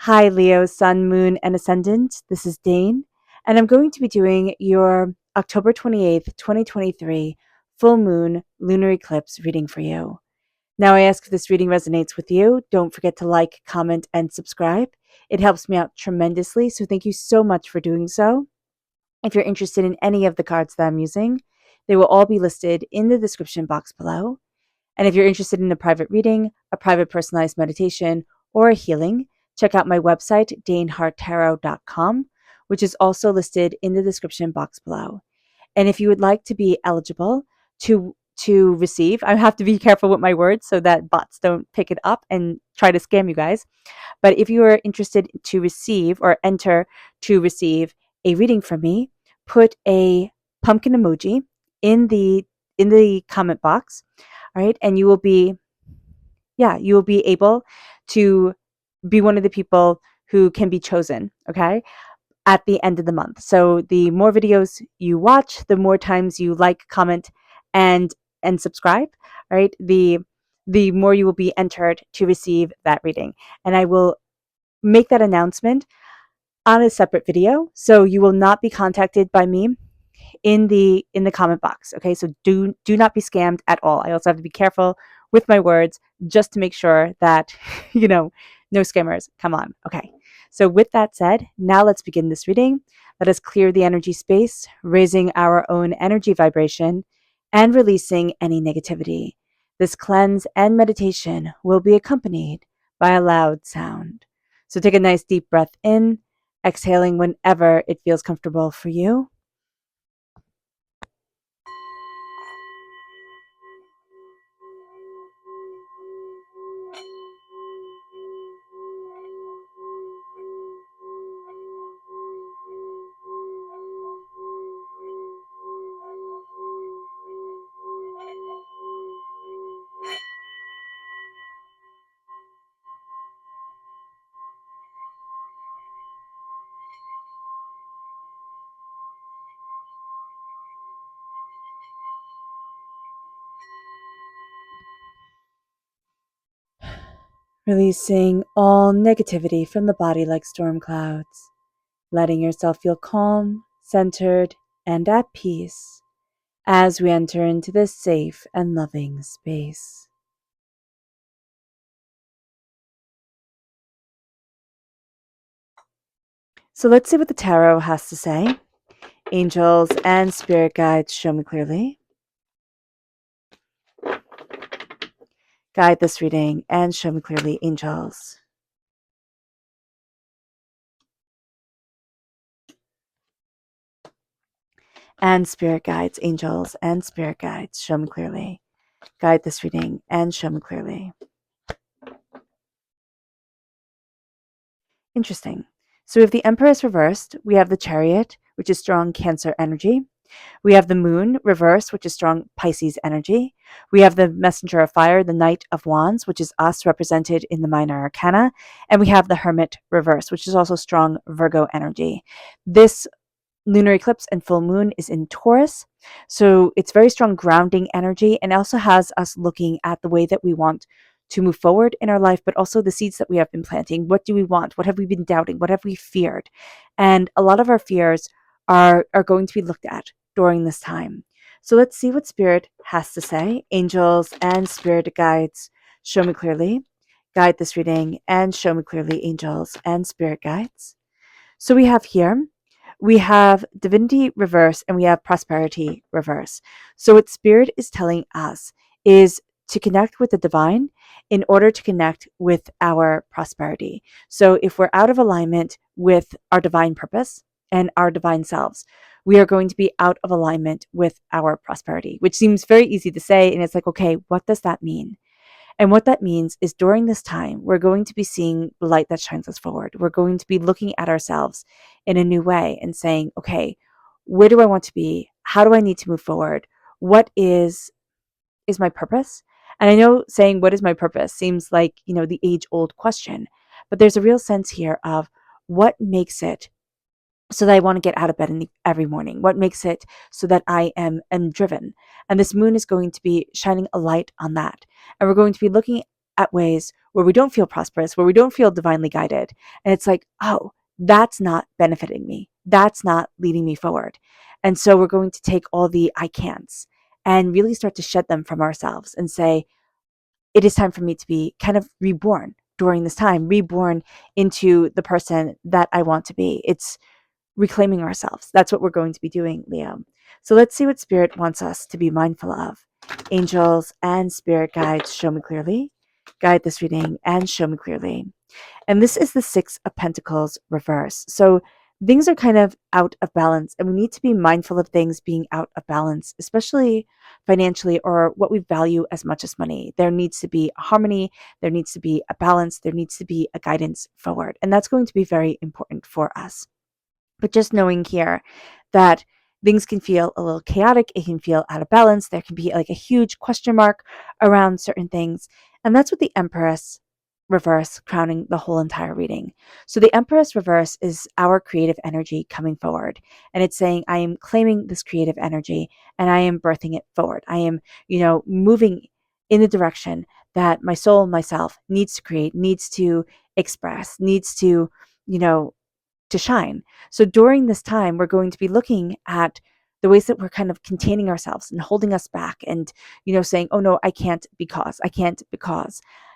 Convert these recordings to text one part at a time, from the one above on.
Hi, Leo, Sun, Moon, and Ascendant. This is Dane, and I'm going to be doing your October 28th, 2023 full moon lunar eclipse reading for you. Now, I ask if this reading resonates with you. Don't forget to like, comment, and subscribe. It helps me out tremendously, so thank you so much for doing so. If you're interested in any of the cards that I'm using, they will all be listed in the description box below. And if you're interested in a private reading, a private personalized meditation, or a healing, check out my website, daneharttarot.com, which is also listed in the description box below. And if you would like to be eligible to receive, I have to be careful with my words so that bots don't pick it up and try to scam you guys. But if you are interested to receive or enter to receive a reading from me, put a pumpkin emoji in the comment box. All right, and you will be able to be one of the people who can be chosen, okay, at the end of the month. So the more videos you watch, the more times you like, comment, and subscribe, all right, the more you will be entered to receive that reading. And I will make that announcement on a separate video, so you will not be contacted by me in the comment box. Okay, so do not be scammed at all. I also have to be careful with my words just to make sure that no scammers come on. Okay, so with that said, now let's begin this reading. Let us clear the energy space, raising our own energy vibration and releasing any negativity. This cleanse and meditation will be accompanied by a loud sound. So take a nice deep breath in, exhaling whenever it feels comfortable for you. Releasing all negativity from the body like storm clouds, letting yourself feel calm, centered, and at peace as we enter into this safe and loving space. So let's see what the tarot has to say. Angels and spirit guides, show me clearly. Guide this reading and show me clearly, angels. And spirit guides, angels and spirit guides, show me clearly. Guide this reading and show me clearly. Interesting. So we have the Empress reversed. We have the Chariot, which is strong Cancer energy. We have the Moon reversed, which is strong Pisces energy. We have the Messenger of Fire, the Knight of Wands, which is us represented in the Minor Arcana. And we have the Hermit reversed, which is also strong Virgo energy. This lunar eclipse and full moon is in Taurus. So it's very strong grounding energy, and also has us looking at the way that we want to move forward in our life, but also the seeds that we have been planting. What do we want? What have we been doubting? What have we feared? And a lot of our fears are going to be looked at during this time. So let's see what Spirit has to say. Angels and Spirit guides, show me clearly. Guide this reading and show me clearly, angels and Spirit guides. So we have here, we have divinity reverse and we have prosperity reverse. So what Spirit is telling us is to connect with the divine in order to connect with our prosperity. So if we're out of alignment with our divine purpose and our divine selves, we are going to be out of alignment with our prosperity, which seems very easy to say. And it's like, okay, what does that mean? And what that means is during this time, we're going to be seeing the light that shines us forward. We're going to be looking at ourselves in a new way and saying, okay, where do I want to be? How do I need to move forward? What is my purpose? And I know saying what is my purpose seems like, the age-old question, but there's a real sense here of what makes it so that I want to get out of bed every morning? What makes it so that I am driven? And this moon is going to be shining a light on that. And we're going to be looking at ways where we don't feel prosperous, where we don't feel divinely guided. And it's like, oh, that's not benefiting me. That's not leading me forward. And so we're going to take all the I can'ts and really start to shed them from ourselves and say, it is time for me to be kind of reborn during this time, reborn into the person that I want to be. It's reclaiming ourselves. That's what we're going to be doing, Leo. So let's see what Spirit wants us to be mindful of. Angels and spirit guides, show me clearly. Guide this reading and show me clearly. And this is the Six of Pentacles reverse. So things are kind of out of balance, and we need to be mindful of things being out of balance, especially financially or what we value as much as money. There needs to be a harmony, there needs to be a balance, there needs to be a guidance forward. And that's going to be very important for us. But just knowing here that things can feel a little chaotic, it can feel out of balance, there can be like a huge question mark around certain things. And that's what the Empress reverse crowning the whole entire reading. So the Empress reverse is our creative energy coming forward. And it's saying, I am claiming this creative energy and I am birthing it forward. I am, moving in the direction that my soul, myself needs to create, needs to express, needs to, to shine. So during this time, we're going to be looking at the ways that we're kind of containing ourselves and holding us back and, saying, oh no, I can't because.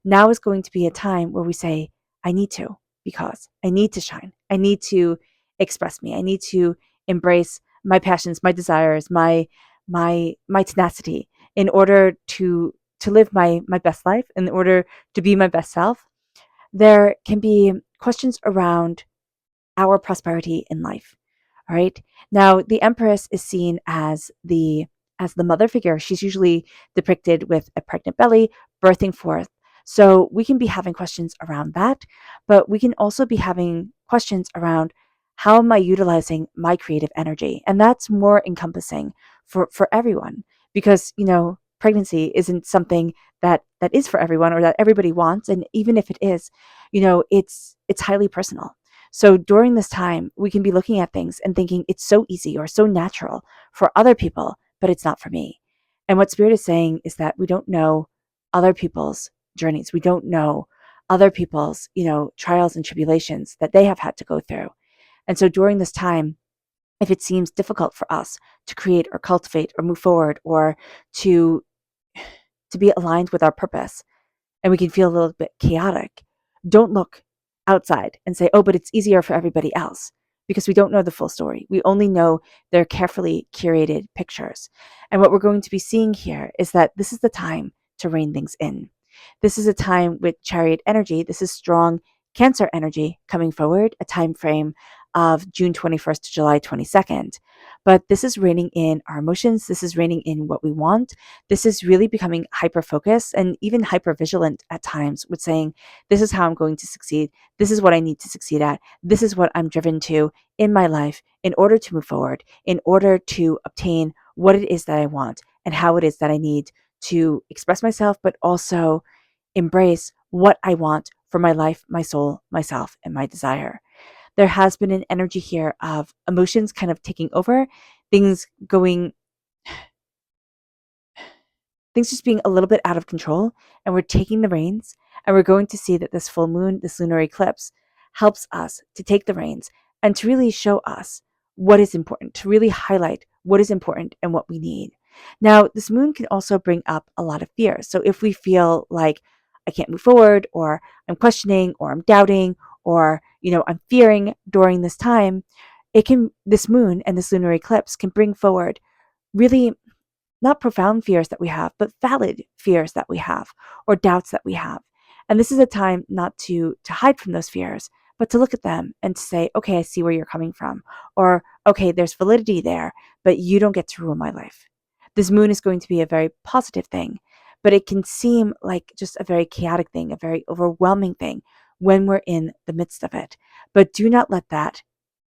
Now is going to be a time where we say, I need to, because I need to shine. I need to express me. I need to embrace my passions, my desires, my tenacity in order to live my best life, in order to be my best self. There can be questions around our prosperity in life. All right. Now, the Empress is seen as the mother figure. She's usually depicted with a pregnant belly, birthing forth. So we can be having questions around that, but we can also be having questions around how am I utilizing my creative energy? And that's more encompassing for everyone because, pregnancy isn't something that is for everyone or that everybody wants. And even if it is, it's highly personal. So during this time, we can be looking at things and thinking it's so easy or so natural for other people, but it's not for me. And what Spirit is saying is that we don't know other people's journeys. We don't know other people's, trials and tribulations that they have had to go through. And so during this time, if it seems difficult for us to create or cultivate or move forward or to be aligned with our purpose, and we can feel a little bit chaotic, don't look outside and say, oh, but it's easier for everybody else, because we don't know the full story. We only know their carefully curated pictures. And what we're going to be seeing here is that this is the time to rein things in. This is a time with Chariot energy. This is strong Cancer energy coming forward, a time frame of June 21st to July 22nd. But this is reining in our emotions. This is reining in what we want. This is really becoming hyper-focused and even hyper-vigilant at times with saying, this is how I'm going to succeed. This is what I need to succeed at. This is what I'm driven to in my life in order to move forward, in order to obtain what it is that I want and how it is that I need to express myself, but also embrace what I want for my life, my soul, myself, and my desire. There has been an energy here of emotions kind of taking over, things just being a little bit out of control, and we're taking the reins, and we're going to see that this full moon, this lunar eclipse, helps us to take the reins and to really show us what is important, to really highlight what is important and what we need. Now, this moon can also bring up a lot of fear. So if we feel like I can't move forward, or I'm questioning, or I'm doubting, or I'm fearing during this time, this moon and this lunar eclipse can bring forward really not profound fears that we have, but valid fears that we have or doubts that we have. And this is a time not to hide from those fears, but to look at them and to say, okay, I see where you're coming from. Or, okay, there's validity there, but you don't get to rule my life. This moon is going to be a very positive thing, but it can seem like just a very chaotic thing, a very overwhelming thing when we're in the midst of it. But do not let that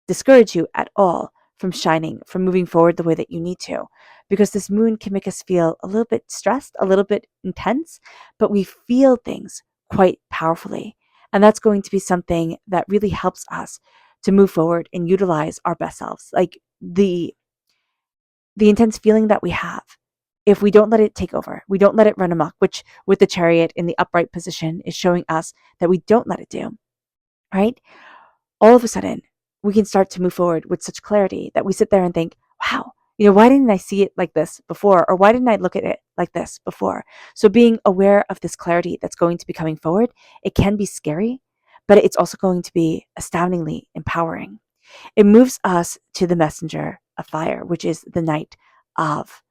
discourage you at all from shining, from moving forward the way that you need to, because this moon can make us feel a little bit stressed, a little bit intense, but we feel things quite powerfully. And that's going to be something that really helps us to move forward and utilize our best selves. Like the intense feeling that we have if we don't let it take over, we don't let it run amok, which with the Chariot in the upright position is showing us that we don't let it do, right? All of a sudden, we can start to move forward with such clarity that we sit there and think, wow, why didn't I see it like this before? Or why didn't I look at it like this before? So being aware of this clarity that's going to be coming forward, it can be scary, but it's also going to be astoundingly empowering. It moves us to the messenger of fire, which is the Knight of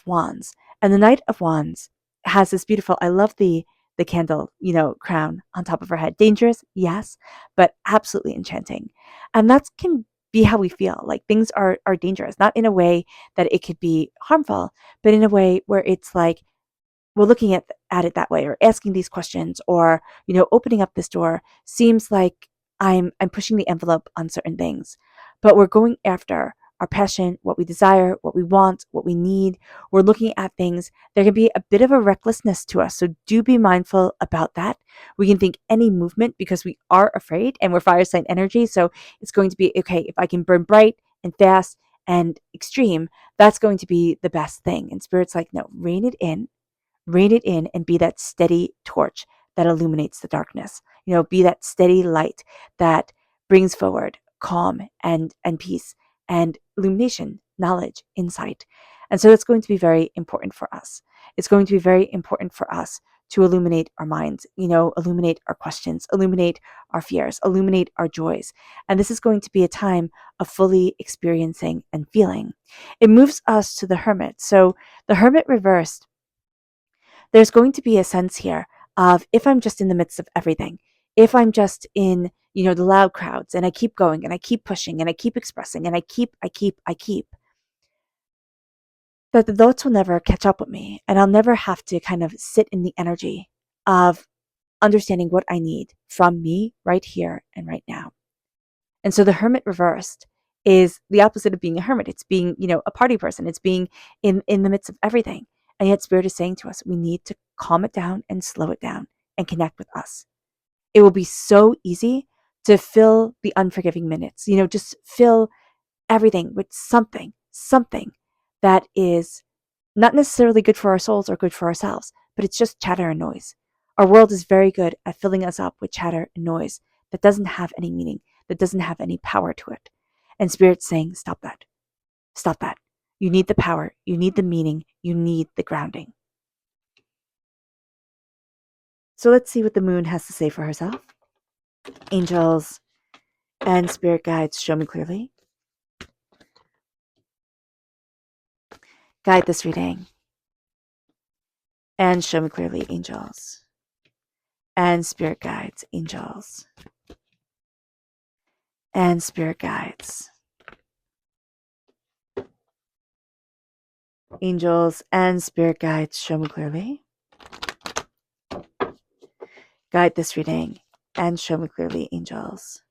Wands. And the Knight of Wands has this beautiful, I love the candle, crown on top of her head. Dangerous, yes, but absolutely enchanting. And that can be how we feel. Like things are dangerous, not in a way that it could be harmful, but in a way where it's like we're looking at it that way, or asking these questions, or opening up this door seems like I'm pushing the envelope on certain things, but we're going after our passion, what we desire, what we want, what we need. We're looking at things. There can be a bit of a recklessness to us, so do be mindful about that. We can think any movement because we are afraid, and we're fire sign energy, so it's going to be okay if I can burn bright and fast and extreme. That's going to be the best thing. And Spirit's like, no, rein it in, and be that steady torch that illuminates the darkness. Be that steady light that brings forward calm and peace and illumination, knowledge, insight. And so that's going to be very important for us. It's going to be very important for us to illuminate our minds, illuminate our questions, illuminate our fears, illuminate our joys. And this is going to be a time of fully experiencing and feeling. It moves us to the Hermit. So the Hermit reversed, there's going to be a sense here of, if I'm just in the midst of everything, if I'm just in, the loud crowds, and I keep going and I keep pushing and I keep expressing and I keep, that the thoughts will never catch up with me, and I'll never have to kind of sit in the energy of understanding what I need from me right here and right now. And so the Hermit reversed is the opposite of being a hermit. It's being, a party person. It's being in the midst of everything. And yet Spirit is saying to us, we need to calm it down and slow it down and connect with us. It will be so easy to fill the unforgiving minutes, just fill everything with something that is not necessarily good for our souls or good for ourselves, but it's just chatter and noise. Our world is very good at filling us up with chatter and noise that doesn't have any meaning, that doesn't have any power to it. And Spirit's saying, stop that. Stop that. You need the power. You need the meaning. You need the grounding. So let's see what the moon has to say for herself. Angels and spirit guides, show me clearly. Guide this reading. And show me clearly, angels. And spirit guides, angels. And spirit guides. Angels and spirit guides, show me clearly. Guide this reading and show me clearly, angels.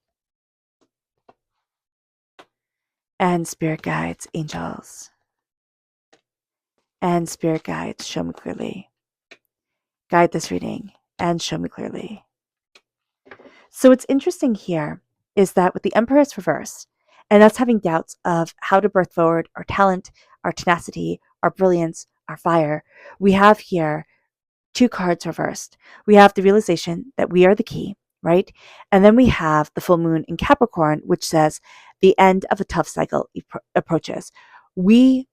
And spirit guides, angels. And spirit guides, show me clearly. Guide this reading and show me clearly. So what's interesting here is that with the Empress reverse, and us having doubts of how to birth forward our talent, our tenacity, our brilliance, our fire, we have here two cards reversed. We have the realization that we are the key, right? And then we have the full moon in Capricorn, which says the end of a tough cycle approaches. We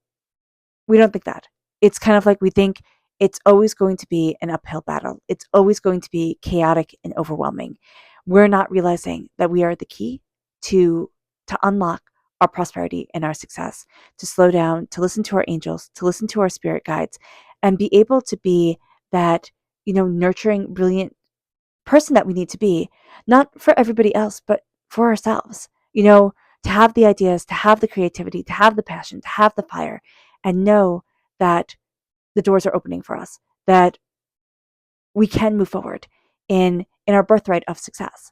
don't think that. It's kind of like we think it's always going to be an uphill battle. It's always going to be chaotic and overwhelming. We're not realizing that we are the key to unlock our prosperity and our success, to slow down, to listen to our angels, to listen to our spirit guides, and be able to be that, nurturing, brilliant person that we need to be, not for everybody else, but for ourselves, to have the ideas, to have the creativity, to have the passion, to have the fire, and know that the doors are opening for us, that we can move forward in our birthright of success.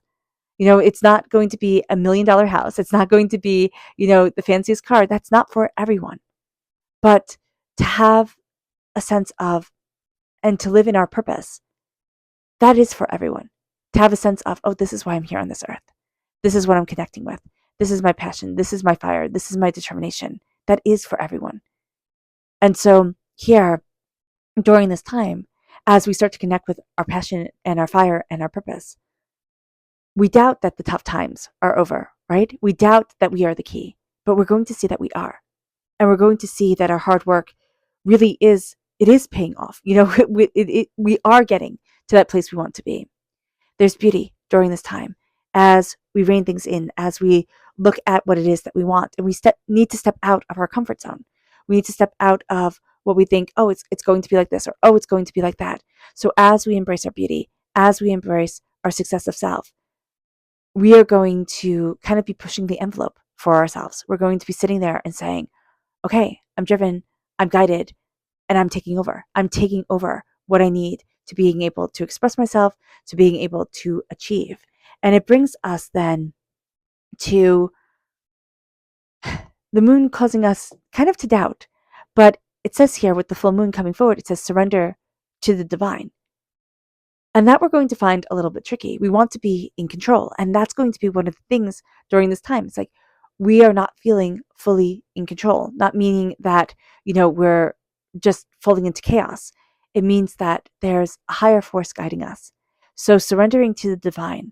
It's not going to be $1 million house. It's not going to be, the fanciest car. That's not for everyone. But to have a sense of, and to live in our purpose, that is for everyone. To have a sense of, oh, this is why I'm here on this earth. This is what I'm connecting with. This is my passion. This is my fire. This is my determination. That is for everyone. And so here during this time, as we start to connect with our passion and our fire and our purpose, we doubt that the tough times are over, right? We doubt that we are the key, but we're going to see that we are. And we're going to see that our hard work really is, it is paying off. We are getting to that place we want to be. There's beauty during this time as we rein things in, as we look at what it is that we want. And we need to step out of our comfort zone. We need to step out of what we think, oh, it's going to be like this, or oh, it's going to be like that. So as we embrace our beauty, as we embrace our success of self, we are going to kind of be pushing the envelope for ourselves. We're going to be sitting there and saying, okay, I'm driven, I'm guided, and I'm taking over. I'm taking over what I need to being able to express myself, to being able to achieve. And it brings us then to the moon causing us kind of to doubt. But it says here with the full moon coming forward, it says surrender to the divine. And that we're going to find a little bit tricky. We want to be in control. And that's going to be one of the things during this time. It's like we are not feeling fully in control, not meaning that, we're just falling into chaos. It means that there's a higher force guiding us. So surrendering to the divine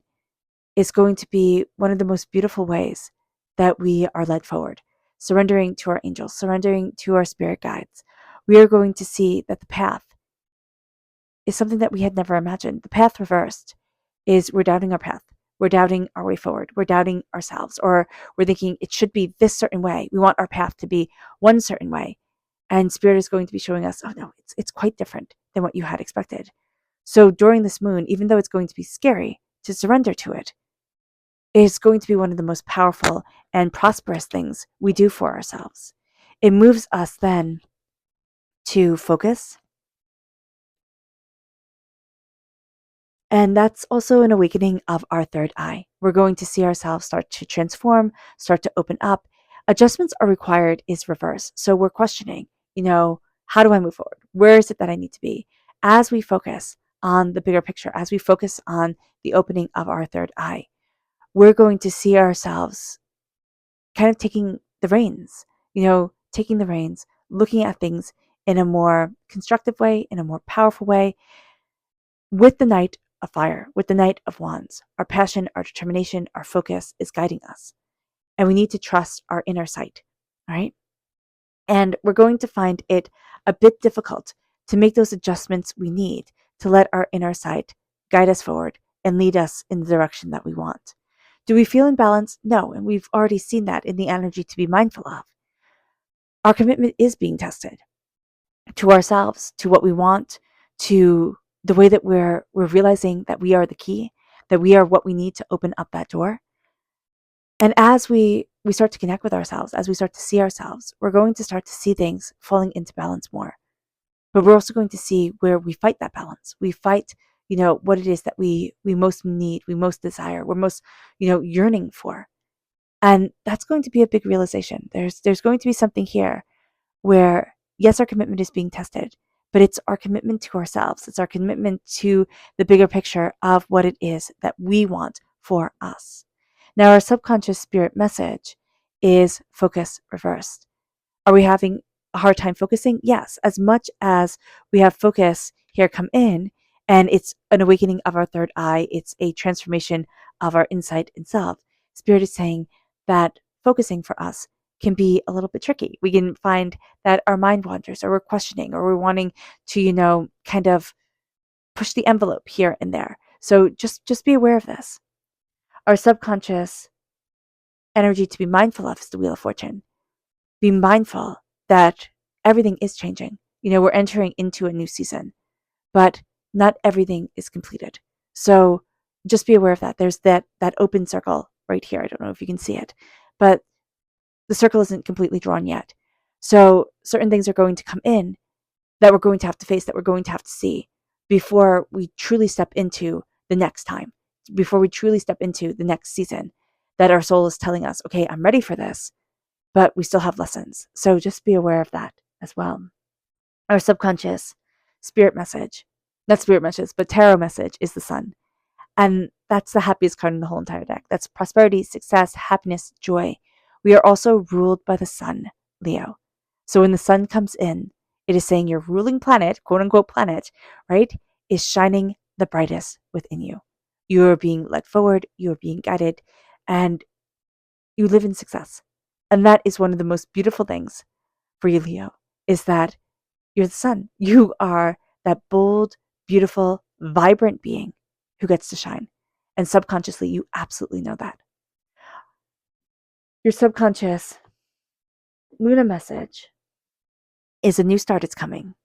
is going to be one of the most beautiful ways that we are led forward. Surrendering to our angels, surrendering to our spirit guides. We are going to see that the path is something that we had never imagined. The path reversed is we're doubting our path. We're doubting our way forward. We're doubting ourselves, or we're thinking it should be this certain way. We want our path to be one certain way. And Spirit is going to be showing us, oh no, it's quite different than what you had expected. So during this moon, even though it's going to be scary to surrender to it, it's going to be one of the most powerful and prosperous things we do for ourselves. It moves us then to focus. And that's also an awakening of our third eye. We're going to see ourselves start to transform, start to open up. Adjustments are required is reverse. So we're questioning, how do I move forward? Where is it that I need to be? As we focus on the bigger picture, as we focus on the opening of our third eye, we're going to see ourselves kind of taking the reins, looking at things in a more constructive way, in a more powerful way, with the Knight of Fire, with the Knight of Wands. Our passion, our determination, our focus is guiding us. And we need to trust our inner sight, right? And we're going to find it a bit difficult to make those adjustments we need to let our inner sight guide us forward and lead us in the direction that we want. Do we feel in balance? No, and we've already seen that in the energy to be mindful of. Our commitment is being tested to ourselves, to what we want, to the way that we're realizing that we are the key, that we are what we need to open up that door. And as we start to connect with ourselves, as we start to see ourselves, we're going to start to see things falling into balance more. But we're also going to see where we fight that balance. We fight, what it is that we most need, we most desire, we're most, yearning for. And that's going to be a big realization. There's going to be something here where, yes, our commitment is being tested, but it's our commitment to ourselves. It's our commitment to the bigger picture of what it is that we want for us. Now, our subconscious spirit message is focus reversed. Are we having a hard time focusing? Yes, as much as we have focus here come in, and it's an awakening of our third eye, it's a transformation of our insight and self. Spirit is saying that focusing for us can be a little bit tricky. We can find that our mind wanders, or we're questioning, or we're wanting to, kind of push the envelope here and there. So just be aware of this. Our subconscious energy to be mindful of is the Wheel of Fortune. Be mindful that everything is changing. We're entering into a new season, but not everything is completed. So just be aware of that. There's that open circle right here. I don't know if you can see it, but the circle isn't completely drawn yet. So certain things are going to come in that we're going to have to face, that we're going to have to see before we truly step into the next time, before we truly step into the next season, that our soul is telling us, okay, I'm ready for this, but we still have lessons. So just be aware of that as well. Our subconscious spirit message, not spirit message, but tarot message is the sun. And that's the happiest card in the whole entire deck. That's prosperity, success, happiness, joy. We are also ruled by the sun, Leo. So when the sun comes in, It is saying your ruling planet, quote unquote planet, right, is shining the brightest within you. You are being led forward, you are being guided, and you live in success. And that is one of the most beautiful things for you, Leo, is that you're the sun. You are that bold, beautiful, vibrant being who gets to shine. And subconsciously, you absolutely know that. Your subconscious Luna message is a new start is coming.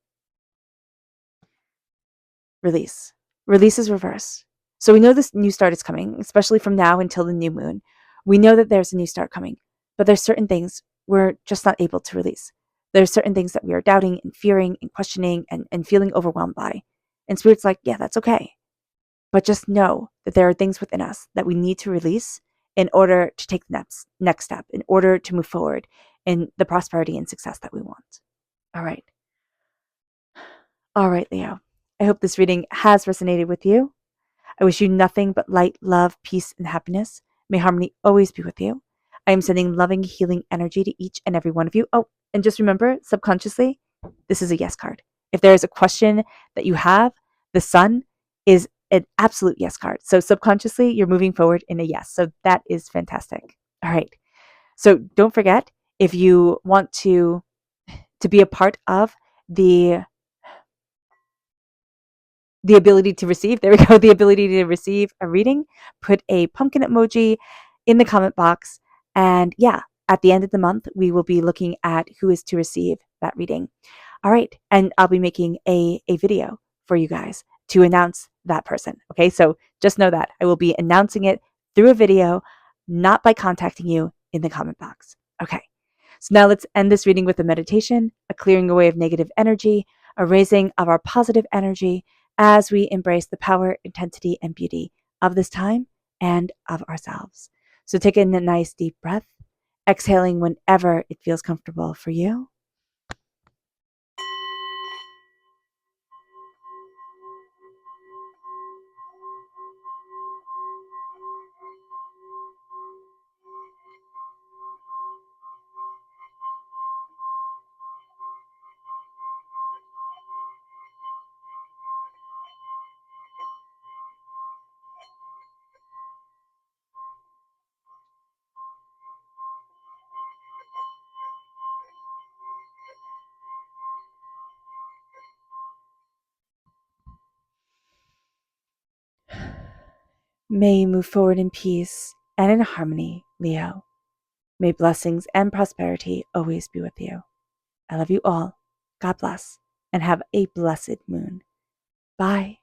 Release. Release is reverse. So we know this new start is coming, especially from now until the new moon. We know that there's a new start coming, but there's certain things we're just not able to release. There's certain things that we are doubting and fearing and questioning and feeling overwhelmed by. And Spirit's like, yeah, that's okay. But just know that there are things within us that we need to release in order to take the next step, in order to move forward in the prosperity and success that we want. All right. All right, Leo. I hope this reading has resonated with you. I wish you nothing but light, love, peace, and happiness. May harmony always be with you. I am sending loving, healing energy to each and every one of you. Oh, and just remember, subconsciously, this is a yes card. If there is a question that you have, the sun is an absolute yes card. So subconsciously, you're moving forward in a yes. So that is fantastic. All right. So don't forget, if you want to be a part of the ability to receive, there we go, the ability to receive a reading, put a pumpkin emoji in the comment box. And yeah, at the end of the month, we will be looking at who is to receive that reading. All right. And I'll be making a video for you guys to announce that person. Okay. So just know that I will be announcing it through a video, not by contacting you in the comment box. Okay. So now let's end this reading with a meditation, a clearing away of negative energy, a raising of our positive energy as we embrace the power, intensity, and beauty of this time and of ourselves. So take in a nice deep breath, exhaling whenever it feels comfortable for you. May you move forward in peace and in harmony, Leo. May blessings and prosperity always be with you. I love you all. God bless, and have a blessed moon. Bye.